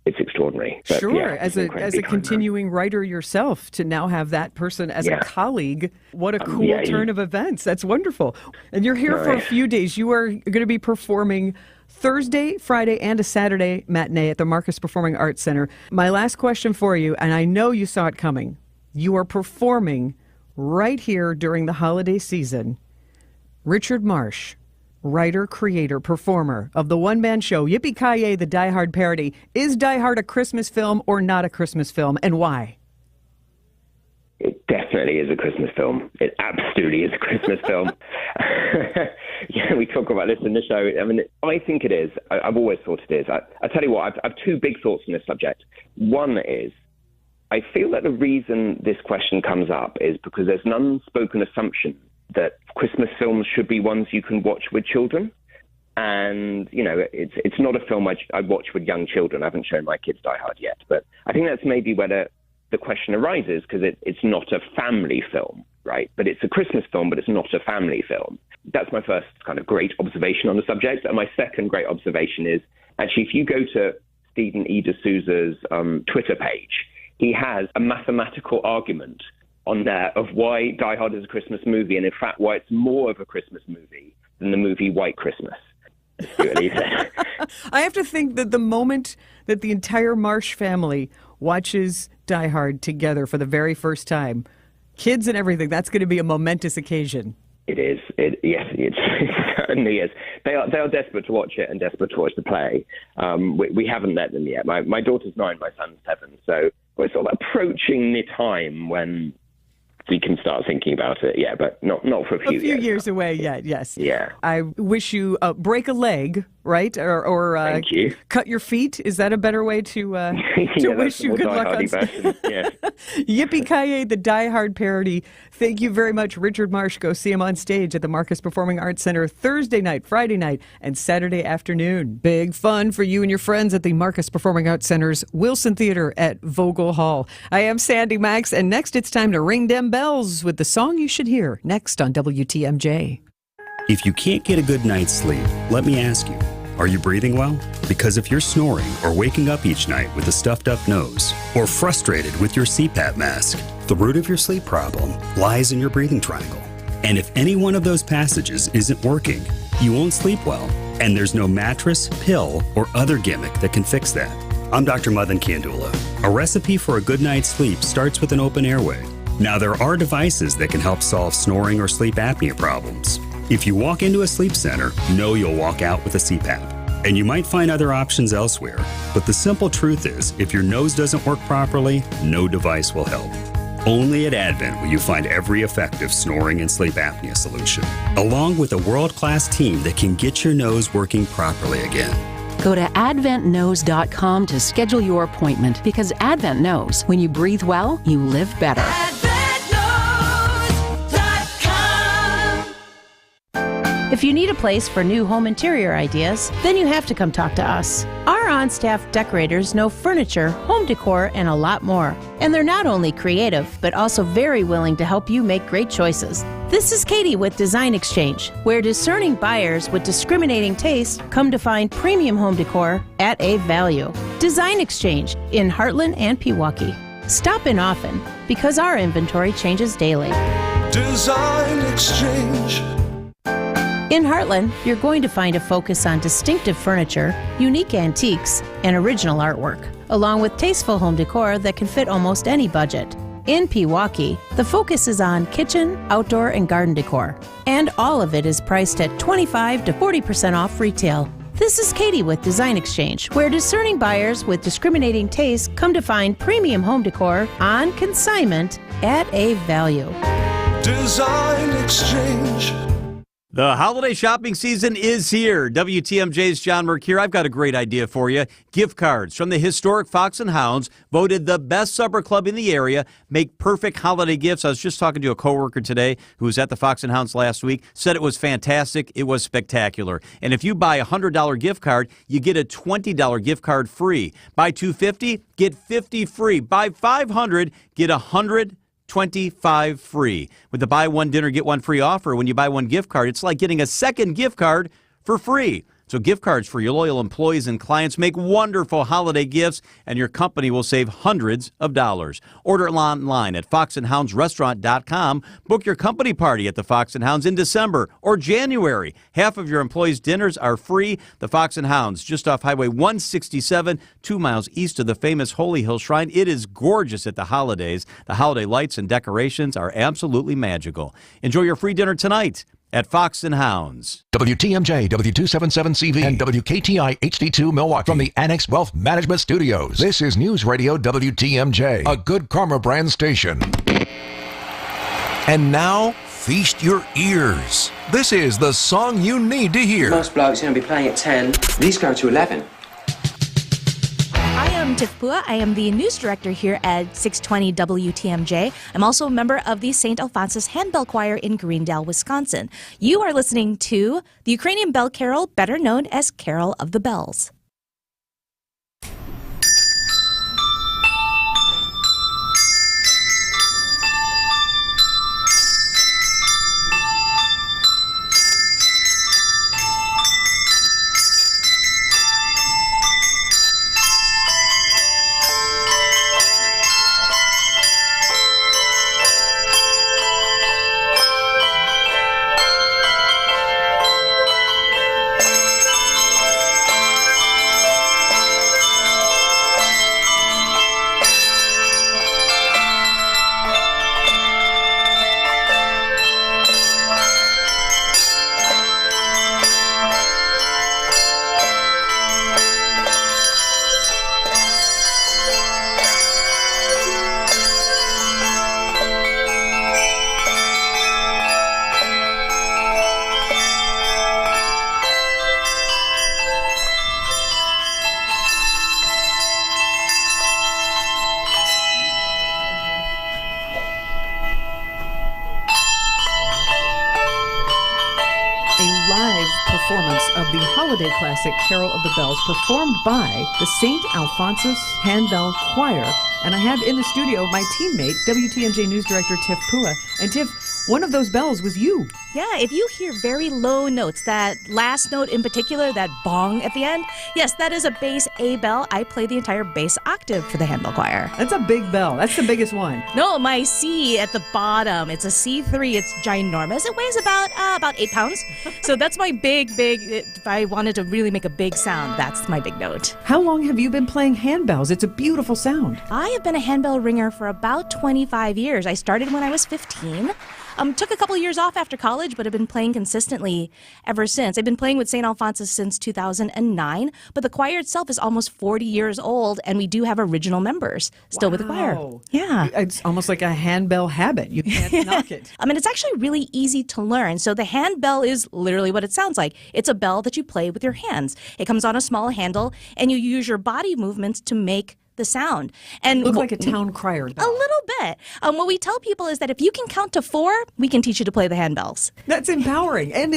S5: it's extraordinary. But,
S3: sure,
S5: yeah,
S3: as a continuing writer yourself, to now have that person as a colleague, what a cool turn of events. That's wonderful. And you're here for a few days. You are going to be performing Thursday, Friday, and a Saturday matinee at the Marcus Performing Arts Center. My last question for you, and I know you saw it coming. You are performing right here during the holiday season. Richard Marsh, writer, creator, performer of the one-man show Yippee-Ki-Yay, the Die Hard parody. Is Die Hard a Christmas film or not a Christmas film, and why?
S5: It definitely is a Christmas film. It absolutely is a Christmas film. Yeah, we talk about this in the show. I mean, I think it is. I've always thought it is. I tell you what, I have two big thoughts on this subject. One is, I feel that the reason this question comes up is because there's an unspoken assumption that Christmas films should be ones you can watch with children. And, you know, it's not a film I watch with young children. I haven't shown my kids Die Hard yet. But I think that's maybe where the question arises, because it's not a family film, right? But it's a Christmas film, but it's not a family film. That's my first kind of great observation on the subject. And my second great observation is, actually, if you go to Stephen E. D'Souza's Twitter page, he has a mathematical argument on there of why Die Hard is a Christmas movie, and in fact why it's more of a Christmas movie than the movie White Christmas.
S3: I have to think that the moment that the entire Marsh family watches Die Hard together for the very first time, kids and everything, that's going to be a momentous occasion.
S5: It is. Yes, it certainly is. They are desperate to watch it and desperate to watch the play. We haven't let them yet. My daughter's 9, my son's 7, so we're sort of approaching the time when we can start thinking about it, but not for a few years.
S3: A few years away yet, yes.
S5: Yeah.
S3: I wish you break a leg, right? Or
S5: Thank you.
S3: Cut your feet. Is that a better way to wish you good luck on
S5: yeah.
S3: Yippee-Ki-Yay, the Die Hard parody. Thank you very much, Richard Marsh. Go see him on stage at the Marcus Performing Arts Center Thursday night, Friday night, and Saturday afternoon. Big fun for you and your friends at the Marcus Performing Arts Center's Wilson Theater at Vogel Hall. I am Sandy Maxx, and next it's time to ring them bells with the song you should hear next on WTMJ.
S13: If you can't get a good night's sleep, let me ask you, are you breathing well? Because if you're snoring or waking up each night with a stuffed up nose, or frustrated with your CPAP mask, the root of your sleep problem lies in your breathing triangle. And if any one of those passages isn't working, you won't sleep well. And there's no mattress, pill, or other gimmick that can fix that. I'm Dr. Madan Kandula. A recipe for a good night's sleep starts with an open airway. Now, there are devices that can help solve snoring or sleep apnea problems. If you walk into a sleep center, know you'll walk out with a CPAP. And you might find other options elsewhere, but the simple truth is, if your nose doesn't work properly, no device will help. Only at Advent will you find every effective snoring and sleep apnea solution, along with a world-class team that can get your nose working properly again.
S14: Go to adventknows.com to schedule your appointment, because Advent knows when you breathe well, you live better.
S15: If you need a place for new home interior ideas, then you have to come talk to us. Our on-staff decorators know furniture, home decor, and a lot more. And they're not only creative, but also very willing to help you make great choices. This is Katie with Design Exchange, where discerning buyers with discriminating taste come to find premium home decor at a value. Design Exchange in Heartland and Pewaukee. Stop in often, because our inventory changes daily.
S7: Design Exchange.
S15: In Heartland, you're going to find a focus on distinctive furniture, unique antiques, and original artwork, along with tasteful home decor that can fit almost any budget. In Pewaukee, the focus is on kitchen, outdoor, and garden decor, and all of it is priced at 25 to 40% off retail. This is Katie with Design Exchange, where discerning buyers with discriminating taste come to find premium home decor on consignment at a value.
S7: Design Exchange.
S16: The holiday shopping season is here. WTMJ's John Merck here. I've got a great idea for you. Gift cards from the historic Fox and Hounds, voted the best supper club in the area, make perfect holiday gifts. I was just talking to a coworker today who was at the Fox and Hounds last week, said it was fantastic. It was spectacular. And if you buy a $100 gift card, you get a $20 gift card free. Buy $250, get $50 free. Buy $500, get $125 free. With the buy one dinner, get one free offer, when you buy one gift card, it's like getting a second gift card for free. So gift cards for your loyal employees and clients make wonderful holiday gifts, and your company will save hundreds of dollars. Order online at foxandhoundsrestaurant.com. Book your company party at the Fox and Hounds in December or January. Half of your employees' dinners are free. The Fox and Hounds, just off Highway 167, 2 miles east of the famous Holy Hill Shrine. It is gorgeous at the holidays. The holiday lights and decorations are absolutely magical. Enjoy your free dinner tonight at Fox and Hounds.
S2: WTMJ, W277CV, and WKTI HD2 Milwaukee from the Annex Wealth Management Studios. This is News Radio WTMJ, a Good Karma brand station. And now, feast your ears. This is the song you need to hear.
S10: Most blokes are going to be playing at 10. These go to 11.
S17: I am Tiff Pua. I am the news director here at 620 WTMJ. I'm also a member of the St. Alphonsus Handbell Choir in Greendale, Wisconsin. You are listening to the Ukrainian Bell Carol, better known as Carol of the Bells.
S3: Performance of the holiday classic Carol of the Bells, performed by the St. Alphonsus Handbell Choir. And I have in the studio my teammate, WTMJ News Director Tiff Pua. And Tiff, one of those bells was you.
S17: Yeah, if you hear very low notes, that last note in particular, that bong at the end, yes, that is a bass A bell. I play the entire bass octave for the handbell choir.
S3: That's a big bell. That's the biggest one.
S17: No, my C at the bottom. It's a C3. It's ginormous. It weighs about 8 pounds. So that's my big, if I wanted to really make a big sound, that's my big note.
S3: How long have you been playing handbells? It's a beautiful sound.
S17: I have been a handbell ringer for about 25 years. I started when I was 15. Took a couple of years off after college, but have been playing consistently ever since. I've been playing with St. Alphonsus since 2009, but the choir itself is almost 40 years old, and we do have original members still with the choir. Yeah.
S3: It's almost like a handbell habit. You can't knock it.
S17: It's actually really easy to learn. So the handbell is literally what it sounds like. It's a bell that you play with your hands. It comes on a small handle, and you use your body movements to make the sound. And
S3: look like a town crier bell.
S17: A little bit. What we tell people is that if you can count to 4, we can teach you to play the handbells.
S3: That's empowering. And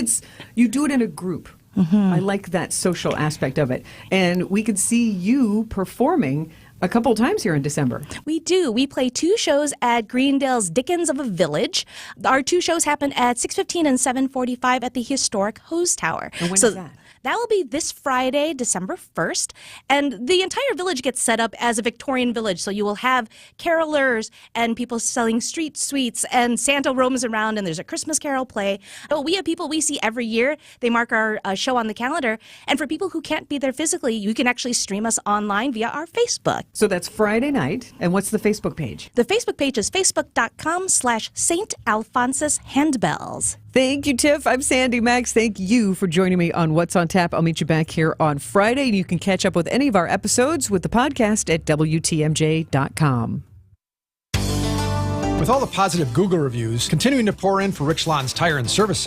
S3: you do it in a group. Mm-hmm. I like that social aspect of it. And we could see you performing a couple times here in December.
S17: We do. We play 2 shows at Greendale's Dickens of a Village. Our 2 shows happen at 6:15 and 7:45 at the historic Hose Tower.
S3: And when is that?
S17: That will be this Friday, December 1st. And the entire village gets set up as a Victorian village. So you will have carolers and people selling street sweets, and Santa roams around, and there's a Christmas carol play. But we have people we see every year. They mark our show on the calendar. And for people who can't be there physically, you can actually stream us online via our Facebook.
S3: So that's Friday night. And what's the Facebook page?
S17: The Facebook page is facebook.com/St. Alphonsus Handbells.
S3: Thank you, Tiff. I'm Sandy Maxx. Thank you for joining me on What's on Tap. I'll meet you back here on Friday, and you can catch up with any of our episodes with the podcast at WTMJ.com.
S18: With all the positive Google reviews continuing to pour in for Rich Lawn's Tire and Service